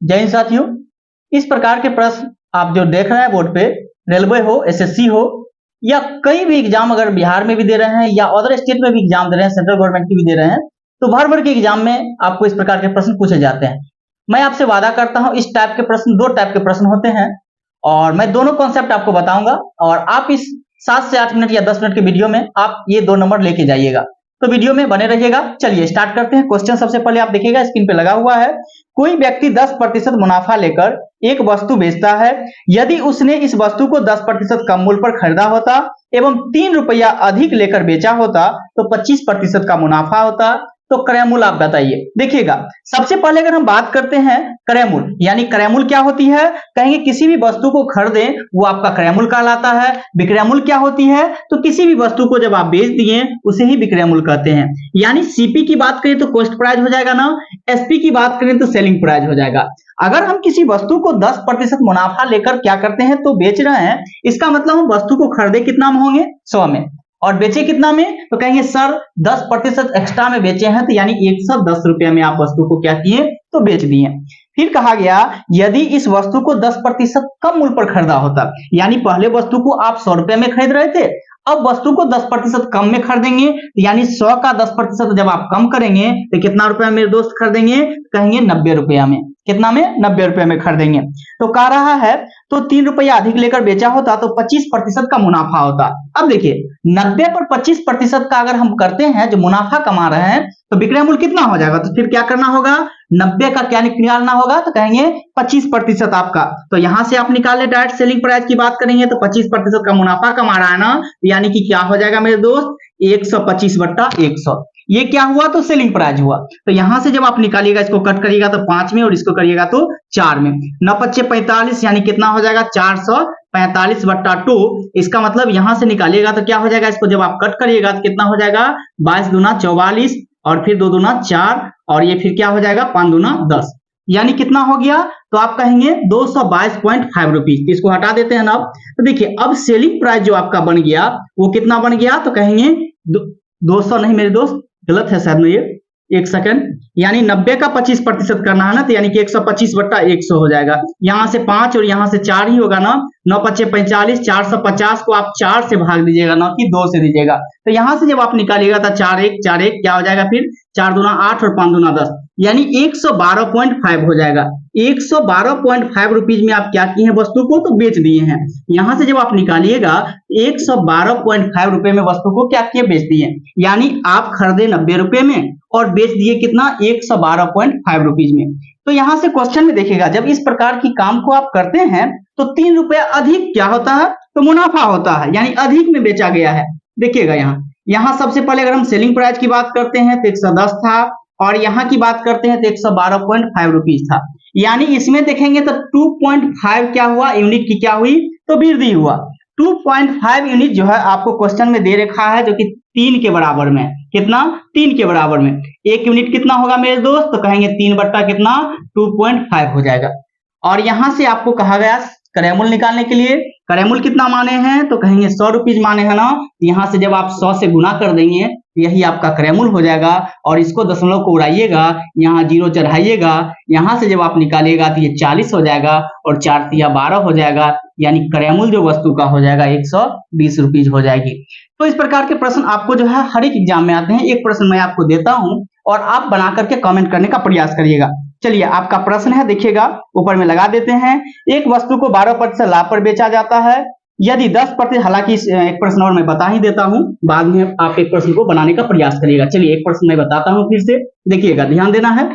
जय हिंद साथियों, इस प्रकार के प्रश्न आप जो देख रहे हैं बोर्ड पे, रेलवे हो, एसएससी हो या कई भी एग्जाम अगर बिहार में भी दे रहे हैं या अदर स्टेट में भी एग्जाम दे रहे हैं, सेंट्रल गवर्नमेंट की भी दे रहे हैं, तो भर भर के एग्जाम में आपको इस प्रकार के प्रश्न पूछे जाते हैं। मैं आपसे वादा करता हूं इस टाइप के प्रश्न, दो टाइप के प्रश्न होते हैं और मैं दोनों कॉन्सेप्ट आपको बताऊंगा और आप इस 7 से 8 मिनट या 10 मिनट के वीडियो में आप ये 2 नंबर लेके जाइएगा। तो वीडियो में बने रहिएगा। चलिए स्टार्ट करते हैं। क्वेश्चन सबसे पहले आप देखिएगा, स्क्रीन पे लगा हुआ है। कोई व्यक्ति 10% मुनाफा लेकर एक वस्तु बेचता है। यदि उसने इस वस्तु को 10% कम मूल्य पर खरीदा होता एवं 3 रुपया अधिक लेकर बेचा होता तो 25% का मुनाफा होता। तो क्रय मूल्य आप बताइए। देखिएगा, सबसे पहले अगर हम बात करते हैं क्रय मूल्य, यानी क्रय मूल्य क्या होती है, कहेंगे किसी भी वस्तु को खरीदें वो आपका क्रय मूल्य कहलाता है। विक्रय मूल्य क्या होती है, तो किसी भी वस्तु को जब आप बेच दिए उसे ही विक्रय मूल्य कहते हैं। यानी सीपी की बात करें तो कॉस्ट प्राइस हो जाएगा ना, एसपी की बात करें तो सेलिंग प्राइस हो जाएगा। अगर हम किसी वस्तु को 10% मुनाफा लेकर क्या करते हैं तो बेच रहे हैं, इसका मतलब हम वस्तु को खरीदे कितना में होंगे, 100 में, और बेचे कितना में, तो कहेंगे सर 10% एक्स्ट्रा में बेचे हैं, तो यानी 110 रुपया में आप वस्तु को क्या किए तो बेच दिए। फिर कहा गया यदि इस वस्तु को 10% कम मूल्य पर खरीदा होता, यानी पहले वस्तु को आप 100 रुपए में खरीद रहे थे, अब वस्तु को 10% कम में खरीदेंगे, यानी 100 का 10% जब आप कम करेंगे तो कितना रुपया मेरे दोस्त खरीदेंगे, कहेंगे 90 रुपया में। कितना में, 90 रुपए में खरीदेंगे। तो कह रहा है तो 3 रुपया अधिक लेकर बेचा होता तो 25% का मुनाफा होता। अब देखिए 90 पर 25% का अगर हम करते हैं, जो मुनाफा कमा रहे हैं, तो विक्रय मूल्य कितना हो जाएगा, तो फिर क्या करना होगा, 90 का क्या निकालना होगा, तो कहेंगे 25% आपका। तो यहां से आप निकाले डायरेक्ट सेलिंग प्राइस की बात करेंगे तो 25% का मुनाफा कमा रहा है ना, यानी कि क्या हो जाएगा मेरे दोस्त, 125/100। ये क्या हुआ, तो सेलिंग प्राइस हुआ। तो यहां से जब आप निकालिएगा, इसको कट करिएगा तो 5 में और इसको करिएगा तो 4 में, 9×5 = 45, यानी कितना हो जाएगा 445/2। इसका मतलब यहां से निकालिएगा तो क्या हो जाएगा, इसको जब आप कट करिएगा तो कितना हो जाएगा, 22 दूना 44 और फिर 2 दूना 4 और ये फिर क्या हो जाएगा 5 दूना 10, यानी कितना हो गया, तो आप कहेंगे 222.5 रुपीज। इसको हटा देते हैं ना। तो देखिए अब सेलिंग प्राइस जो आपका बन गया वो कितना बन गया, तो कहेंगे 200 नहीं मेरे दोस्त, गलत है शायद, ये 1 सेकंड, यानी 90 का 25% करना है ना, तो यानी कि 125/100 हो जाएगा। यहां से 5 और यहां से 4 ही होगा ना, 9×5 = 45, 450 को आप 4 से भाग दीजिएगा ना कि 2 से दीजिएगा। तो यहां से जब आप निकालिएगा तो 4×1 क्या हो जाएगा, फिर 4 दूना 8 और 5 दूना 10, यानी 112.5 हो जाएगा। 112.5 रुपीज में आप क्या किए हैं, वस्तु को तो बेच दिए हैं। यहां से जब आप निकालिएगा 112.5 रुपए में वस्तु को क्या किए, बेच दिए, यानी आप खरीदे 90 रुपए में और बेच दिए कितना, 112.5 रुपीज में। तो यहां से क्वेश्चन में देखिएगा, जब इस प्रकार की काम को आप करते हैं तो 3 रुपया अधिक क्या होता है, तो मुनाफा होता है, यानी अधिक में बेचा गया है। देखिएगा यहां सबसे पहले अगर हम सेलिंग प्राइस की बात करते हैं तो 110 था और यहां की बात करते हैं तो 112.5 रुपीज था, यानी इसमें देखेंगे तो 2.5 क्या हुआ, यूनिट की क्या हुई, तो वृद्धि हुआ। 2.5 यूनिट जो है आपको क्वेश्चन में दे रखा है, जो कि 3 के बराबर में, कितना, 3 के बराबर में। 1 यूनिट कितना होगा मेरे दोस्त, तो कहेंगे 3/2.5 हो जाएगा। और यहां से आपको कहा गया क्रय मूल्य निकालने के लिए, क्रय मूल्य कितना माने हैं, तो कहेंगे 100 रुपीज माने हैं ना, यहां से जब आप 100 से गुना कर देंगे यही आपका क्रय मूल्य हो जाएगा और इसको दशमलव को उड़ाइएगा, यहाँ 0 चढ़ाइएगा, यहां से जब आप निकालिएगा तो ये 40 हो जाएगा और 4 × 12 हो जाएगा, यानी क्रय मूल्य जो वस्तु का हो जाएगा 120 रुपीज हो जाएगी। तो इस प्रकार के प्रश्न आपको जो है हर एक एग्जाम में आते हैं। एक प्रश्न मैं आपको देता हूं और आप बना करके कमेंट करने का प्रयास करिएगा। चलिए आपका प्रश्न है, देखिएगा ऊपर में लगा देते हैं। एक वस्तु को 12% लाभ पर बेचा जाता है, यदि 10%, हालांकि एक प्रश्न और मैं बता ही देता हूं, बाद में आप एक प्रश्न को बनाने का प्रयास करिएगा। चलिए एक प्रश्न मैं बताता हूं फिर से, देखिएगा, ध्यान देना है।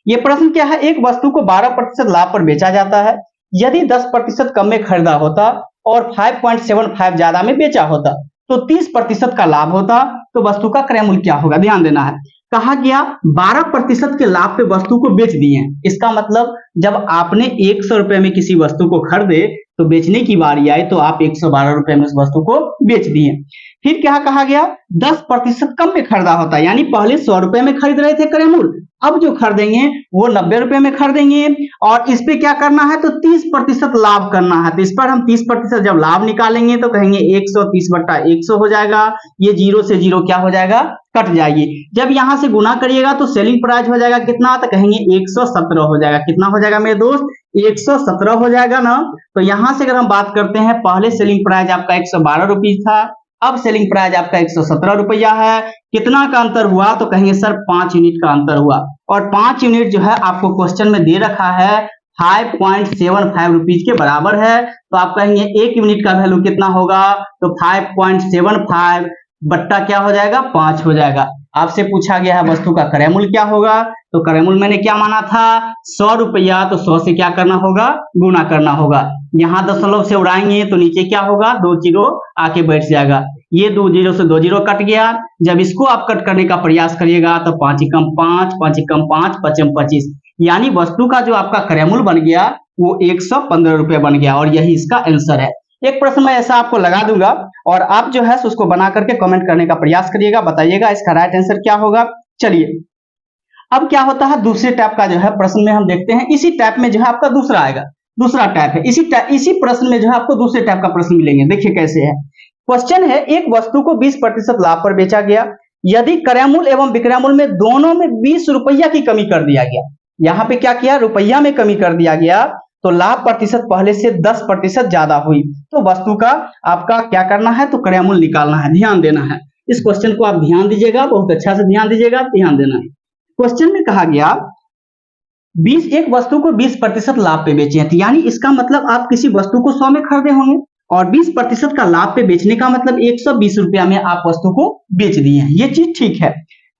ये प्रश्न क्या है, एक वस्तु को 12% लाभ पर बेचा जाता है, यदि 10% कम में खरीदा होता और 5.75 ज्यादा में बेचा होता तो 30% का लाभ होता, तो वस्तु का क्रय मूल्य क्या होगा, ध्यान देना है। कहा गया 12% के लाभ पे वस्तु को बेच दिए। इसका मतलब जब आपने 100 रुपए में किसी वस्तु को खरीदे तो बेचने की बारी आई तो आप 112 रुपए में उस वस्तु को बेच दिए। फिर क्या कहा गया, 10% कम में खरीदा होता, यानी पहले 100 रुपए में खरीद रहे थे क्रय मूल्य, अब जो खरीदेंगे वो 90 रुपए में खरीदेंगे और इस पे क्या करना है, तो 30% लाभ करना है। तो इस पर हम 30% जब लाभ निकालेंगे तो कहेंगे 130/100 हो जाएगा। ये 0 से 0 क्या हो जाएगा, कट जाएगी। जब यहां से गुना करिएगा तो सेलिंग प्राइस हो जाएगा कितना, तो कहेंगे 117 हो जाएगा। कितना हो जाएगा मेरे दोस्त, 117 हो जाएगा ना। तो यहां से अगर हम बात करते हैं, पहले सेलिंग प्राइस आपका 112 रुपीज था, अब सेलिंग प्राइस आपका 117 रुपया है। कितना का अंतर हुआ, तो कहेंगे सर 5 यूनिट का अंतर हुआ। और 5 यूनिट जो है आपको क्वेश्चन में दे रखा है 5.75 रुपीज के बराबर है। तो आप कहेंगे 1 यूनिट का वैल्यू कितना होगा, तो 5.75 बट्टा क्या हो जाएगा, 5 हो जाएगा। आपसे पूछा गया है वस्तु का क्रय मूल्य क्या होगा, तो क्रय मूल्य मैंने क्या माना था 100 रुपया, तो 100 से क्या करना होगा, गुना करना होगा। यहाँ दशमलव से उड़ाएंगे तो नीचे क्या होगा, 2 जीरो आके बैठ जाएगा। ये 2 जीरो से 2 जीरो कट गया। जब इसको आप कट करने का प्रयास करिएगा तो 5 एकम 5, 5 एकम 5, 5 एकम 25, यानी वस्तु का जो आपका क्रय मूल्य बन गया वो 115 रुपए बन गया। और यही इसका आंसर है। एक प्रश्न मैं ऐसा आपको लगा दूंगा और आप जो है उसको बना करके कमेंट करने का प्रयास करिएगा, बताइएगा इसका राइट आंसर क्या होगा। चलिए अब क्या होता है, दूसरे टाइप का जो है प्रश्न में हम देखते हैं। इसी टाइप में जो है आपका दूसरा आएगा, दूसरा टाइप है। इसी प्रश्न में जो है आपको दूसरे टाइप का प्रश्न मिलेंगे। देखिए कैसे है, क्वेश्चन है एक वस्तु को 20% लाभ पर बेचा गया, यदि क्रय मूल्य एवं विक्रय मूल्य में दोनों में 20 रुपया की कमी कर दिया गया। यहाँ पे क्या किया, रुपया में कमी कर दिया गया, तो लाभ प्रतिशत पहले से 10% ज्यादा हुई। तो वस्तु का आपका क्या करना है, तो क्रय मूल्य निकालना है, ध्यान देना है। इस क्वेश्चन को आप ध्यान दीजिएगा, बहुत अच्छा से ध्यान दीजिएगा, ध्यान देना है। क्वेश्चन में कहा गया 20 एक वस्तु को 20% लाभ पे बेचे हैं, तो यानी इसका मतलब आप किसी वस्तु को 100 में खरीदे होंगे और 20% का लाभ पे बेचने का मतलब 120 रुपया में आप वस्तु को बेच दिए हैं। ये चीज ठीक है।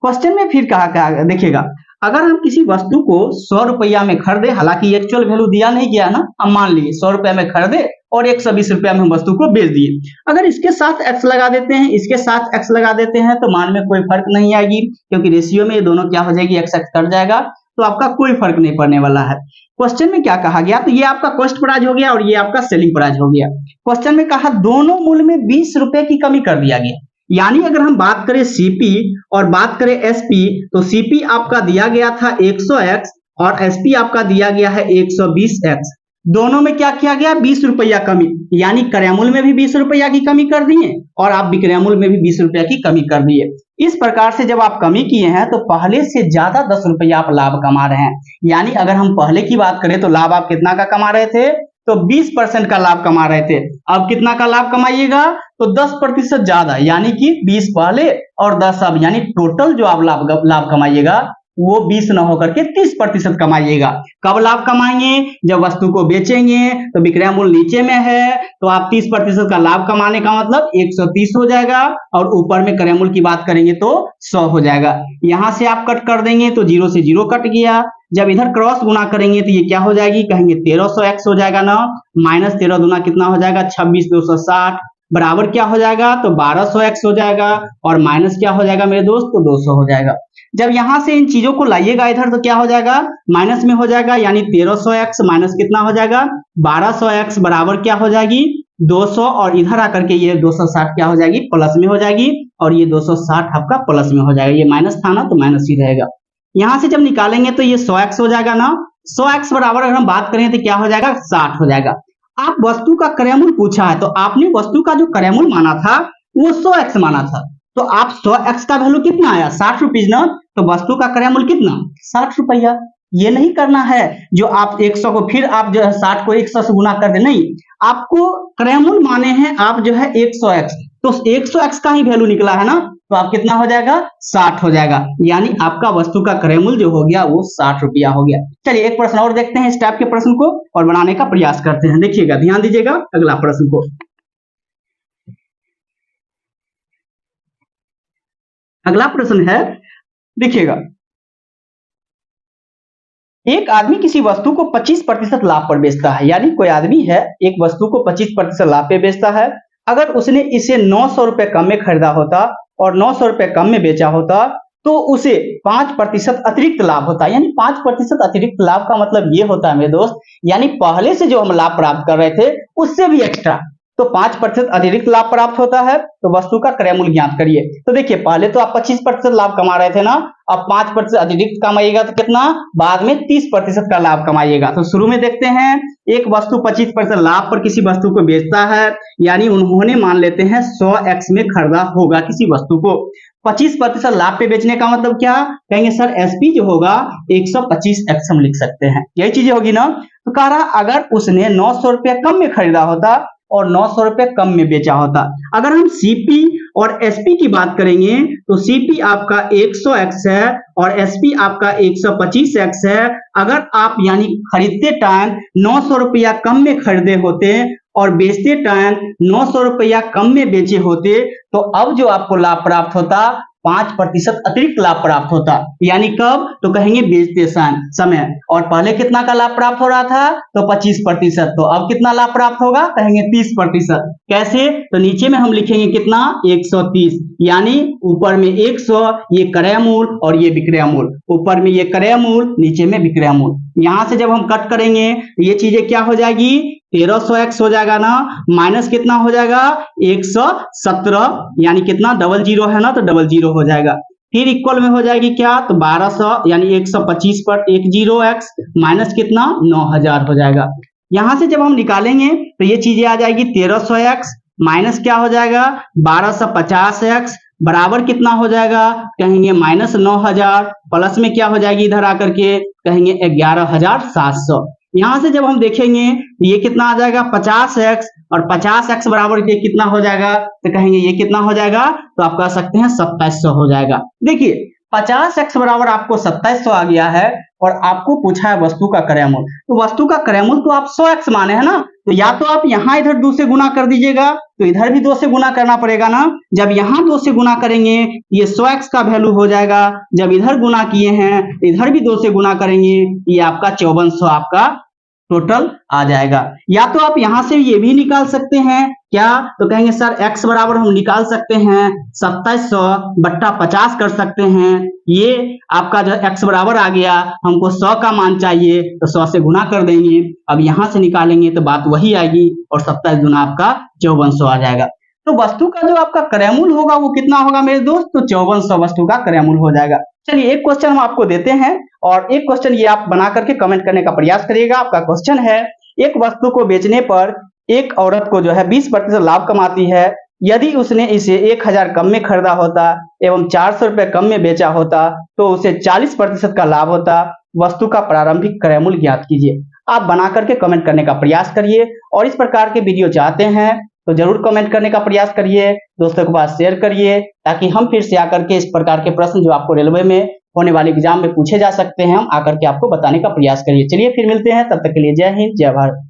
क्वेश्चन में फिर कहा देखिएगा, अगर हम किसी वस्तु को 100 रुपया में खरीदे, हालांकि एक्चुअल वैल्यू दिया नहीं गया ना, हम मान लिए 100 रुपया में खरीदे और 120 रुपया में हम वस्तु को बेच दिए। अगर इसके साथ एक्स लगा देते हैं, इसके साथ एक्स लगा देते हैं, तो मान में कोई फर्क नहीं आएगी, क्योंकि रेशियो में ये दोनों क्या हो जाएगी, एक्स एक्स कट जाएगा, तो आपका कोई फर्क नहीं पड़ने वाला है। क्वेश्चन में क्या कहा गया, तो ये आपका कॉस्ट प्राइस हो गया और ये आपका सेलिंग प्राइस हो गया। क्वेश्चन में कहा दोनों मूल्य में 20 रुपए की कमी कर दिया गया। यानी अगर हम बात करें सीपी और बात करें एसपी, तो सीपी आपका दिया गया था 100x और एसपी आपका दिया गया है 120x। दोनों में क्या किया गया, 20 रुपया कमी, यानी क्रय मूल्य में भी 20 रुपया की कमी कर दिए और आप विक्रय मूल्य में भी 20 रुपया की कमी कर दिए। इस प्रकार से जब आप कमी किए हैं तो पहले से ज्यादा 10 रुपया आप लाभ कमा रहे हैं। यानी अगर हम पहले की बात करें तो लाभ आप कितना का कमा रहे थे, तो 20% का लाभ कमा रहे थे। अब कितना का लाभ कमाइएगा, तो 10% ज्यादा, यानी कि 20 पहले और 10 अब, यानी टोटल जो आप लाभ कमाइएगा वो 20 न होकर के 30% कमाइएगा। कब लाभ कमाएंगे, जब वस्तु को बेचेंगे तो विक्रय मूल्य नीचे में है, तो आप 30% का लाभ कमाने का मतलब 130 हो जाएगा और ऊपर में क्रय मूल्य की बात करेंगे तो 100 हो जाएगा। यहां से आप कट कर देंगे तो 0 से 0 कट गया। जब इधर क्रॉस गुना करेंगे तो ये क्या हो जाएगी, कहेंगे 1300x हो जाएगा ना, माइनस 13 दूना कितना हो जाएगा, 26,260 बराबर क्या हो जाएगा, तो 1200x हो जाएगा और माइनस क्या हो जाएगा मेरे दोस्त, तो 200 हो जाएगा। जब यहां से इन चीजों को लाइएगा इधर तो क्या हो जाएगा, माइनस में हो जाएगा, यानी 1300x माइनस कितना हो जाएगा, 1200x बराबर क्या हो जाएगी, 200, और इधर आकर के ये 260 क्या हो जाएगी, प्लस में हो जाएगी और ये 260 आपका प्लस में हो जाएगा। ये माइनस था ना, तो माइनस ही रहेगा। यहां से जब निकालेंगे तो ये 100x हो जाएगा ना, 100x बराबर अगर हम बात करें तो क्या हो जाएगा, 60 हो जाएगा। आप वस्तु का क्रय मूल्य पूछा है तो आपने वस्तु का जो क्रय मूल्य माना था वो 100x माना था, तो आप 100x का वैल्यू कितना आया, 60 रुपीज ना, तो वस्तु का क्रय मूल्य कितना, 60 रुपया। ये नहीं करना है जो आप 100 को फिर आप जो है 60 को 100 से गुना कर दे, नहीं, आपको क्रय मूल्य माने हैं आप जो है 100x, तो 100x का ही वैल्यू निकला है ना, तो आप कितना हो जाएगा, 60 हो जाएगा। यानी आपका वस्तु का क्रय मूल्य जो हो गया वो 60 रुपया हो गया। चलिए एक प्रश्न और देखते हैं इस टाइप के प्रश्न को और बनाने का प्रयास करते हैं। देखिएगा, ध्यान दीजिएगा अगला प्रश्न को। अगला प्रश्न है, देखिएगा, एक आदमी किसी वस्तु को 25% लाभ पर बेचता है। यानी कोई आदमी है एक वस्तु को 25% लाभ पे बेचता है। अगर उसने इसे 900 रुपए कम में खरीदा होता और 900 रुपए कम में बेचा होता तो उसे 5% अतिरिक्त लाभ होता है। यानी 5% अतिरिक्त लाभ का मतलब ये होता है मेरे दोस्त, यानी पहले से जो हम लाभ प्राप्त कर रहे थे उससे भी एक्स्ट्रा, तो 5% अतिरिक्त लाभ प्राप्त होता है। तो वस्तु का क्रय मूल्य ज्ञात करिए। तो देखिए, पहले तो आप 25% लाभ कमा रहे थे ना, अब 5% अतिरिक्त कमाइएगा तो कितना, बाद में 30% का लाभ कमाइएगा। तो शुरू में देखते हैं, एक वस्तु 25% लाभ पर किसी वस्तु को बेचता है, यानी उन्होंने मान लेते हैं 100x में खरीदा होगा किसी वस्तु को। 25% लाभ पे बेचने का मतलब क्या? कहेंगे सर एसपी जो होगा 125x हम लिख सकते हैं, यही चीजें होगी ना। तो कह रहा अगर उसने 900 रुपया कम में खरीदा होता और 900 रुपये कम में बेचा होता। अगर हम सीपी और एसपी की बात करेंगे तो सीपी आपका 100x है और एसपी आपका 125x है। अगर आप यानी खरीदते टाइम 900 रुपया कम में खरीदे होते और बेचते टाइम 900 रुपया कम में बेचे होते तो अब जो आपको लाभ प्राप्त होता 5% अतिरिक्त लाभ प्राप्त होता। यानी कब? तो कहेंगे बेचते समय। और पहले कितना का लाभ प्राप्त हो रहा था? तो 25%। तो अब कितना लाभ प्राप्त होगा? कहेंगे 30%। कैसे? तो नीचे में हम लिखेंगे कितना? 130। यानी ऊपर में 100 ये क्रय मूल्य और ये विक्रय मूल्य, ऊपर में ये क्रय मूल्य नीचे में विक्रय मूल्य। यहां से जब हम कट करेंगे तो ये चीजें क्या हो जाएगी? 1300x हो जाएगा ना, माइनस कितना हो जाएगा? 117, यानी कितना? डबल जीरो है ना, तो डबल जीरो हो जाएगा। फिर इक्वल में हो जाएगी क्या? तो 1200 यानी 125 पर 10x माइनस कितना? 9000 हो जाएगा। यहां से जब हम निकालेंगे तो ये चीजें आ जाएगी 1300x माइनस क्या हो जाएगा? 1250x बराबर कितना हो जाएगा? कहेंगे माइनस 9000, प्लस में क्या हो जाएगी इधर आकर के? कहेंगे 11700। यहां से जब हम देखेंगे तो ये कितना आ जाएगा? 50x और 50x बराबर ये कितना हो जाएगा? तो कहेंगे ये कितना हो जाएगा? तो आप कह सकते हैं 2700 हो जाएगा। देखिए 50x बराबर आपको 2700 आ गया है और आपको पूछा है वस्तु का क्रय मूल्य। तो वस्तु का क्रय मूल्य तो आप 100x माने है ना, तो या तो आप यहाँ इधर 2 से गुना कर दीजिएगा तो इधर भी 2 से गुना करना पड़ेगा ना। जब यहाँ 2 से गुना करेंगे ये 100x का वैल्यू हो जाएगा। जब इधर गुना किए हैं इधर भी 2 से गुना करेंगे ये आपका 5400 आपका टोटल आ जाएगा। या तो आप यहां से ये भी निकाल सकते हैं क्या? तो कहेंगे सर x बराबर हम निकाल सकते हैं 2700 बट्टा 50 कर सकते हैं। ये आपका जो x बराबर आ गया, हमको 100 का मान चाहिए तो 100 से गुना कर देंगे। अब यहां से निकालेंगे तो बात वही आएगी और 27 गुना आपका 5400 आ जाएगा। तो वस्तु का जो आपका क्रय मूल्य होगा वो कितना होगा मेरे दोस्त? तो 5400 वस्तु का क्रय मूल्य हो जाएगा। चलिए एक क्वेश्चन हम आपको देते हैं और एक क्वेश्चन ये आप बना करके कमेंट करने का प्रयास करिएगा। आपका क्वेश्चन है, एक वस्तु को बेचने पर एक औरत को जो है 20% लाभ कमाती है। यदि उसने इसे 1000 कम में खरीदा होता एवं 400 रुपये कम में बेचा होता तो उसे 40% का लाभ होता। वस्तु का प्रारंभिक क्रय मूल्य ज्ञात कीजिए। आप बना करके कमेंट करने का प्रयास करिए और इस प्रकार के वीडियो चाहते हैं तो जरूर कमेंट करने का प्रयास करिए, दोस्तों के पास शेयर करिए ताकि हम फिर से आकर के इस प्रकार के प्रश्न जो आपको रेलवे में होने वाले एग्जाम में पूछे जा सकते हैं हम आकर के आपको बताने का प्रयास करिए। चलिए फिर मिलते हैं, तब तक के लिए जय हिंद जय भारत।